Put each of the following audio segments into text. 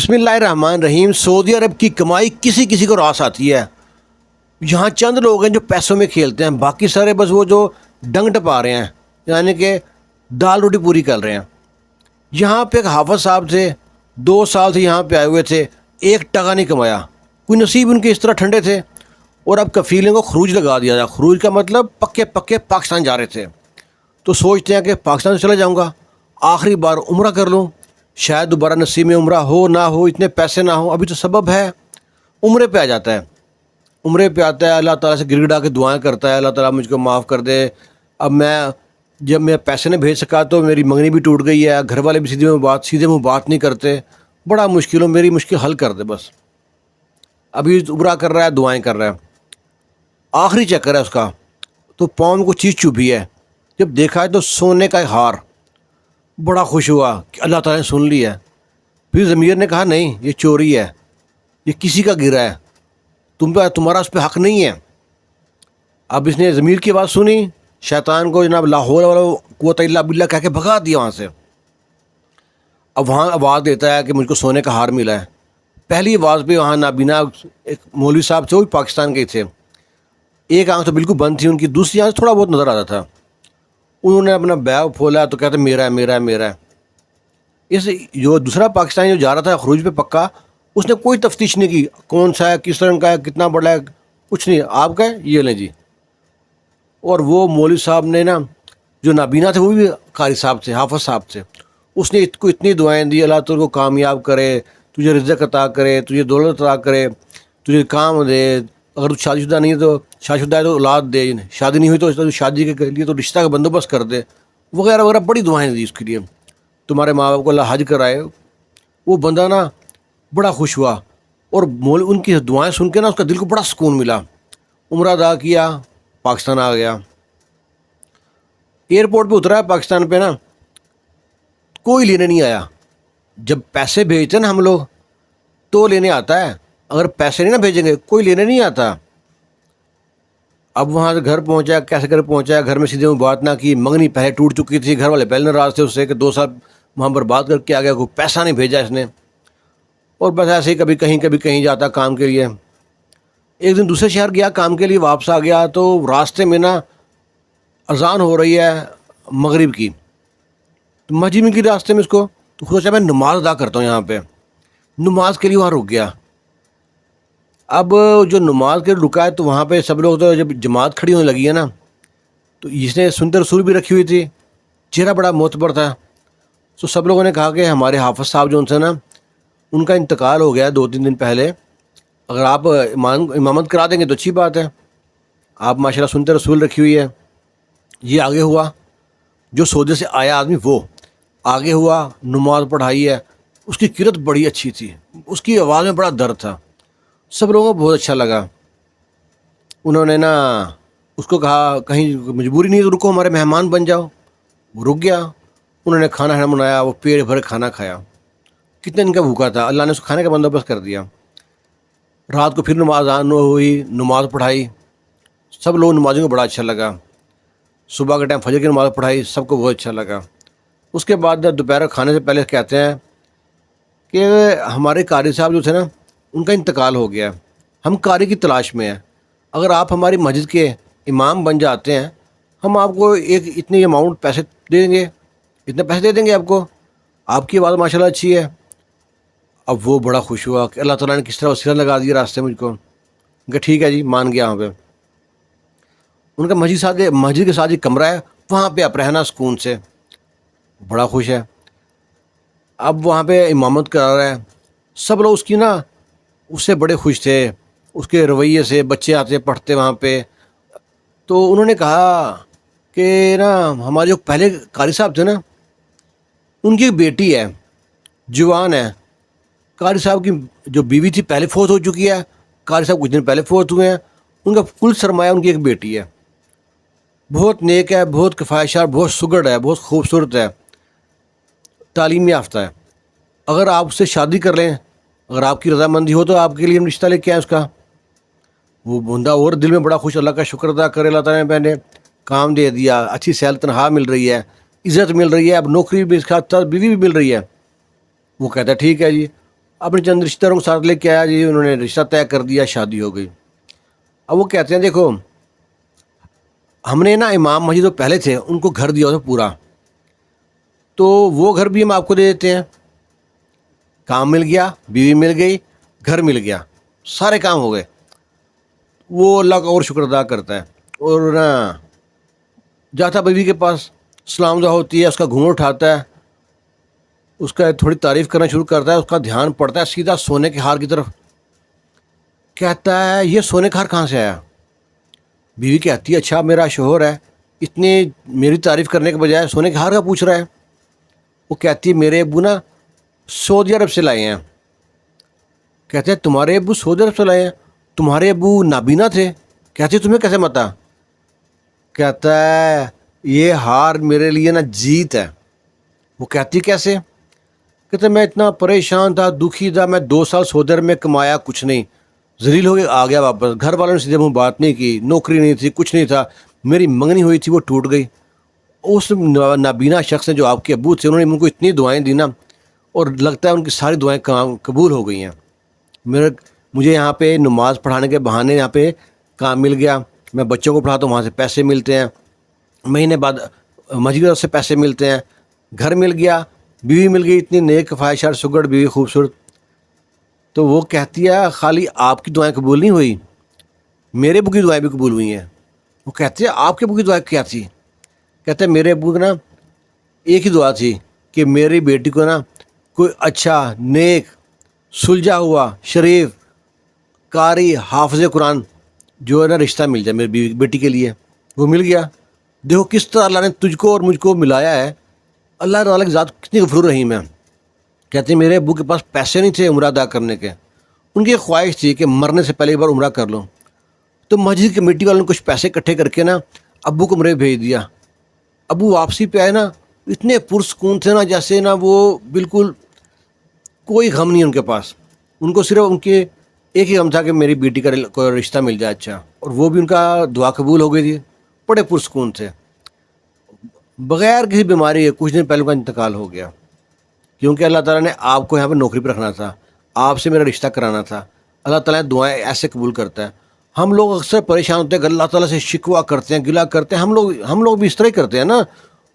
बिस्मिल्लाहिर्रहमानिर्रहीम। सऊदी अरब की कमाई किसी किसी को रास आती है। यहाँ चंद लोग हैं जो पैसों में खेलते हैं, बाकी सारे बस वो जो डंग टपा रहे हैं, यानी कि दाल रोटी पूरी कर रहे हैं। यहाँ पे एक हाफिज साहब थे, 2 साल से यहाँ पे आए हुए थे, 1 टका नहीं कमाया। कोई नसीब उनके इस तरह ठंडे थे। और अब कफीलें को खरूज लगा दिया था। खरूज का मतलब पक्के पक्के पाकिस्तान जा रहे थे, तो सोचते हैं कि पाकिस्तान से चला जाऊँगा, आखिरी बार उम्रा कर लूँ, शायद दोबारा नसीब में उम्रा हो ना हो, इतने पैसे ना हो। अभी तो सबब है, उम्रे पे आ जाता है। उम्रे पे आता है, अल्लाह ताला से गिड़गिड़ा के दुआएं करता है, अल्लाह ताला मुझको माफ़ कर दे। अब जब मैं पैसे नहीं भेज सका तो मेरी मंगनी भी टूट गई है, घर वाले भी सीधे मुँह बात नहीं करते, बड़ा मुश्किल हो, मेरी मुश्किल हल कर दे बस। अभी उम्रा कर रहा है, दुआएं कर रहा है, आखिरी चक्कर है उसका। तो पाँव में कुछ चीज़ चुभी है, जब देखा है तो सोने का हार। बड़ा खुश हुआ कि अल्लाह ताला ने सुन लिया है। फिर ज़मीर ने कहा नहीं, ये चोरी है, ये किसी का गिरा है, तुम्हारा उस पर हक़ नहीं है। अब इसने ज़मीर की बात सुनी, शैतान को जनाब लाहौल वाला कुव्वत इल्ला बिल्लाह कह के भगा दिया वहाँ से। अब वहाँ आवाज़ देता है कि मुझको सोने का हार मिला है। पहली आवाज़ पे वहाँ नाबीना एक मौलवी साहब थे, वो भी पाकिस्तान के थे। एक आँख तो बिल्कुल बंद थी उनकी, दूसरी आँख थोड़ा बहुत नज़र आता था। उन्होंने अपना बैग खोला तो कहते मेरा है, मेरा है, मेरा है। इस जो दूसरा पाकिस्तानी जो जा रहा था खरूज पे पक्का, उसने कोई तफ्तीश नहीं की, कौन सा है, किस रंग का है, कितना बड़ा है, कुछ नहीं, आपका है, ये लें जी। और वो मौलवी साहब ने ना, जो नाबीना थे वो भी कारी साहब थे, हाफिज साहब थे, उसने इसको इतनी दुआएं दी, अल्लाह तुझको कामयाब करे, तुझे रिज़्क़ अता करे, तुझे दौलत अता करे, तुझे काम दे, अगर तू शादीशुदा नहीं है तो शादीशुदा है तो औलाद दे, शादी नहीं हुई तो शादी के लिए तो रिश्ता का बंदोबस्त कर दे, वगैरह वगैरह बड़ी दुआएं दी उसके लिए। तुम्हारे माँ बाप को अल्लाह हज कराए। वो बंदा ना बड़ा खुश हुआ, और उनकी दुआएं सुन के ना उसका दिल को बड़ा सुकून मिला। उम्रा अदा किया, पाकिस्तान आ गया। एयरपोर्ट पे उतरा है पाकिस्तान पे ना, कोई लेने नहीं आया। जब पैसे भेजते ना हम लोग तो लेने आता है, अगर पैसे नहीं ना भेजेंगे कोई लेने नहीं आता। अब वहाँ से घर पहुँचा, कैसे घर पहुँचा, घर में सीधे में बात ना की, मंगनी पहले टूट चुकी थी, घर वाले पहले नाराज़ थे उससे कि 2 साल वहाँ बर्बाद करके आ गया, कोई पैसा नहीं भेजा इसने। और बस ऐसे ही कभी कहीं जाता काम के लिए। एक दिन दूसरे शहर गया काम के लिए, वापस आ गया तो रास्ते में ना अजान हो रही है मगरिब की, तो मस्जिद में की रास्ते में इसको, तो सोचा मैं नमाज अदा करता हूँ यहाँ पे। नमाज के लिए वहाँ रुक गया। अब जो नमाज के रुका है तो वहाँ पे सब लोग, तो जब जमात खड़ी होने लगी है ना, तो इसने सुंदर रसूल भी रखी हुई थी, चेहरा बड़ा मोतबर था। तो सब लोगों ने कहा कि हमारे हाफिज साहब जो उनसे ना, उनका इंतकाल हो गया 2-3 दिन पहले, अगर आप इमामत करा देंगे तो अच्छी बात है, आप माशाल्लाह सुनते रसूल रखी हुई है। ये आगे हुआ, जो सऊदी से आया आदमी वो आगे हुआ, नमाज पढ़ाई है, उसकी किरत बड़ी अच्छी थी, उसकी आवाज़ में बड़ा दर्द था, सब लोगों को बहुत अच्छा लगा। उन्होंने ना उसको कहा कहीं मजबूरी नहीं है तो रुको, हमारे मेहमान बन जाओ। वो रुक गया, उन्होंने खाना बनाया, वो पेट भर खाना खाया। कितने दिन का भूखा था, अल्लाह ने उसको खाने का बंदोबस्त कर दिया। रात को फिर नमाज हुई, नमाज़ पढ़ाई, सब लोग नमाज़ों को बड़ा अच्छा लगा। सुबह के टाइम फजर की नमाज़ पढ़ाई, सबको बहुत अच्छा लगा। उसके बाद दोपहर खाने से पहले कहते हैं कि हमारे कारी साहब जो थे ना, उनका इंतकाल हो गया, हम कारी की तलाश में हैं, अगर आप हमारी मस्जिद के इमाम बन जाते हैं, हम आपको एक इतनी अमाउंट पैसे देंगे, इतने पैसे दे देंगे आपको, आपकी आवाज़ माशाल्लाह अच्छी है। अब वो बड़ा खुश हुआ कि अल्लाह ताला ने किस तरह वसीला लगा दिया रास्ते मुझको। उनका ठीक है जी, मान गया। वहाँ पे उनका मस्जिद के साथ ही कमरा है, वहाँ पे आप रहना सुकून से, बड़ा खुश है। अब वहाँ पे इमामत करा रहा है, सब लोग उसकी ना उससे बड़े खुश थे, उसके रवैये से। बच्चे आते पढ़ते वहाँ पे, तो उन्होंने कहा कि ना हमारे जो पहले कारी साहब थे ना, उनकी एक बेटी है, जवान है। कारी साहब की जो बीवी थी पहले फौत हो चुकी है, कारी साहब कुछ दिन पहले फौत हुए हैं। उनका कुल सरमाया उनकी एक बेटी है, बहुत नेक है, बहुत किफ़ायतशार, बहुत सुगड़ है, बहुत खूबसूरत है, तालीम याफ्ता है। अगर आप उससे शादी कर लें, अगर आपकी रजामंदी हो तो आपके लिए हम रिश्ता लेके आए उसका। वो बंदा और दिल में बड़ा खुश, अल्लाह का शुक्र अदा करे, अल्लाह ताला ने मैंने काम दे दिया, अच्छी सैल तनख्वाह मिल रही है, इज़्ज़त मिल रही है, अब नौकरी भी इसका, बीवी भी मिल रही है। वो कहता है ठीक है जी। اپنے چند رشتہ داروں کے ساتھ لے کے آیا جی، انہوں نے رشتہ طے کر دیا، شادی ہو گئی۔ اب وہ کہتے ہیں دیکھو ہم نے نا امام مسجد جو پہلے تھے ان کو گھر دیا تھا پورا، تو وہ گھر بھی ہم آپ کو دے دیتے ہیں، کام مل گیا، بیوی مل گئی، گھر مل گیا، سارے کام ہو گئے۔ وہ اللہ کا اور شکر ادا کرتا ہے، اور نا جاتا بیوی کے پاس، سلام دعا ہوتی ہے، اس کا گھونگھٹ اٹھاتا ہے، اس کا تھوڑی تعریف کرنا شروع کرتا ہے، اس کا دھیان پڑتا ہے سیدھا سونے کے ہار کی طرف۔ کہتا ہے یہ سونے کا ہار کہاں سے آیا؟ بیوی کہتی ہے اچھا میرا شوہر ہے، اتنے میری تعریف کرنے کے بجائے سونے کے ہار کا پوچھ رہا ہے۔ وہ کہتی ہے میرے ابو نا سعودی عرب سے لائے ہیں۔ کہتے ہیں تمہارے ابو سعودی عرب سے لائے ہیں؟ تمہارے ابو نابینا تھے؟ کہتی تمہیں کیسے متا؟ کہتا ہے یہ ہار میرے لیے نا جیت ہے۔ وہ کہتی کیسے؟ کہتے میں اتنا پریشان تھا، دکھی تھا، میں 2 سال سعودی عرب میں کمایا کچھ نہیں، ذلیل ہو کے آ گیا واپس، گھر والوں نے سیدھے منہ بات نہیں کی، نوکری نہیں تھی، کچھ نہیں تھا، میری منگنی ہوئی تھی وہ ٹوٹ گئی۔ اس نابینا شخص نے جو آپ کے ابو تھے انہوں نے ان کو اتنی دعائیں دی نا، اور لگتا ہے ان کی ساری دعائیں قبول ہو گئی ہیں۔ مجھے یہاں پہ نماز پڑھانے کے بہانے یہاں پہ کام مل گیا، میں بچوں کو پڑھاتا ہوں، وہاں سے پیسے ملتے ہیں، مہینے بعد مسجد سے پیسے ملتے ہیں، گھر مل گیا، بیوی مل گئی، اتنی نیک خواہشات سگڑ بیوی خوبصورت۔ تو وہ کہتی ہے خالی آپ کی دعائیں قبول نہیں ہوئی، میرے ابو کی دعائیں بھی قبول ہوئی ہیں۔ وہ کہتے ہیں آپ کے ابو کی دعائیں کیا تھی؟ کہتے ہیں میرے ابو کی نا ایک ہی دعا تھی کہ میری بیٹی کو نا کوئی اچھا نیک سلجھا ہوا شریف قاری حافظ قرآن جو ہے نا رشتہ مل جائے میری بیٹی کے لیے۔ وہ مل گیا۔ دیکھو کس طرح اللہ نے تجھ کو اور مجھ کو ملایا ہے، اللہ تعالیٰ کی ذات کتنی غفور رحیم ہے۔ کہتے ہیں میرے ابو کے پاس پیسے نہیں تھے عمرہ ادا کرنے کے، ان کی ایک خواہش تھی کہ مرنے سے پہلے ایک بار عمرہ کر لوں، تو مسجد کمیٹی والوں نے کچھ پیسے اکٹھے کر کے نا ابو کو عمرے بھیج دیا۔ ابو واپسی پہ آئے نا اتنے پرسکون تھے نا، جیسے نا وہ بالکل کوئی غم نہیں ان کے پاس، ان کو صرف ان کے ایک ہی غم تھا کہ میری بیٹی کا کوئی رشتہ مل جائے اچھا، اور وہ بھی ان کا دعا قبول ہو گئی تھی، بڑے پرسکون تھے، بغیر کسی بیماری کے کچھ دن پہلے کا انتقال ہو گیا، کیونکہ اللہ تعالیٰ نے آپ کو یہاں پہ نوکری پہ رکھنا تھا، آپ سے میرا رشتہ کرانا تھا۔ اللہ تعالیٰ دعائیں ایسے قبول کرتا ہے۔ ہم لوگ اکثر پریشان ہوتے ہیں کہ اللہ تعالیٰ سے شکوہ کرتے ہیں، گلہ کرتے ہیں، ہم لوگ بھی اس طرح ہی کرتے ہیں نا۔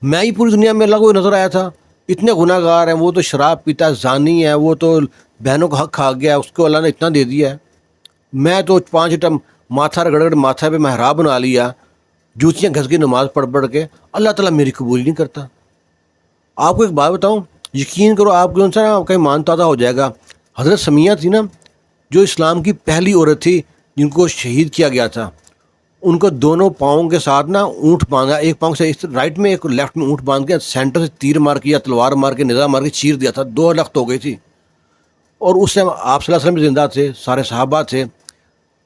میں ہی پوری دنیا میں اللہ کو نظر آیا تھا، اتنے گناہ گار ہیں، وہ تو شراب پیتا ہے، زانی ہے، وہ تو بہنوں کا حق کھا گیا، اس کو اللہ نے اتنا دے دیا ہے، میں تو 5 ٹم ماتھا رگڑ ماتھا پہ محراب بنا لیا، جوتیاں گھس گئی نماز پڑھ کے، اللہ تعالیٰ میری قبول نہیں کرتا۔ آپ کو ایک بات بتاؤں، یقین کرو آپ کے انسان آپ کا ایمان تازہ ہو جائے گا۔ حضرت سمیہ تھی نا جو اسلام کی پہلی عورت تھی جن کو شہید کیا گیا تھا، ان کو دونوں پاؤں کے ساتھ نا اونٹ باندھا، ایک پاؤں سے رائٹ میں ایک لیفٹ میں اونٹ باندھ کے سینٹر سے تیر مار کے یا تلوار مار کے نظام مار کے چیر دیا تھا، 2 لخت ہو گئی تھی۔ اور اس سے آپ صلی اللہ علیہ وسلم زندہ تھے، سارے صحابہ تھے۔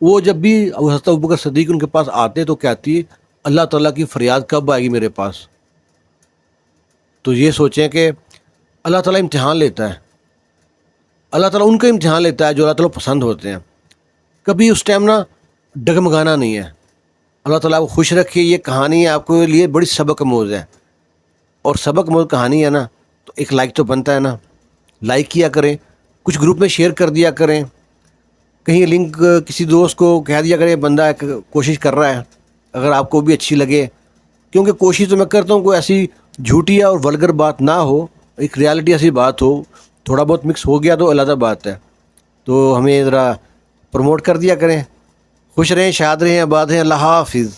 وہ جب بھی حضرت ابوبکر صدیق ان کے پاس آتے تو کہتی اللہ تعالیٰ کی فریاد کب آئے گی میرے پاس۔ تو یہ سوچیں کہ اللہ تعالیٰ امتحان لیتا ہے، اللہ تعالیٰ ان کا امتحان لیتا ہے جو اللہ تعالیٰ پسند ہوتے ہیں، کبھی اس ٹائم نا ڈگمگانا نہیں ہے۔ اللہ تعالیٰ کو خوش رکھے۔ یہ کہانی ہے آپ کے لیے بڑی سبق آموز ہے، اور سبق آموز کہانی ہے نا تو ایک لائک تو بنتا ہے نا، لائک کیا کریں، کچھ گروپ میں شیئر کر دیا کریں، کہیں لنک کسی دوست کو کہہ دیا کریں، بندہ کوشش کر رہا ہے، اگر آپ کو بھی اچھی لگے، کیونکہ کوشش تو میں کرتا ہوں کوئی ایسی جھوٹی اور ولگر بات نہ ہو، ایک ریالٹی ایسی بات ہو، تھوڑا بہت مکس ہو گیا تو علیحدہ بات ہے، تو ہمیں ذرا پروموٹ کر دیا کریں۔ خوش رہیں، شاد رہیں، آباد رہیں، اللہ حافظ۔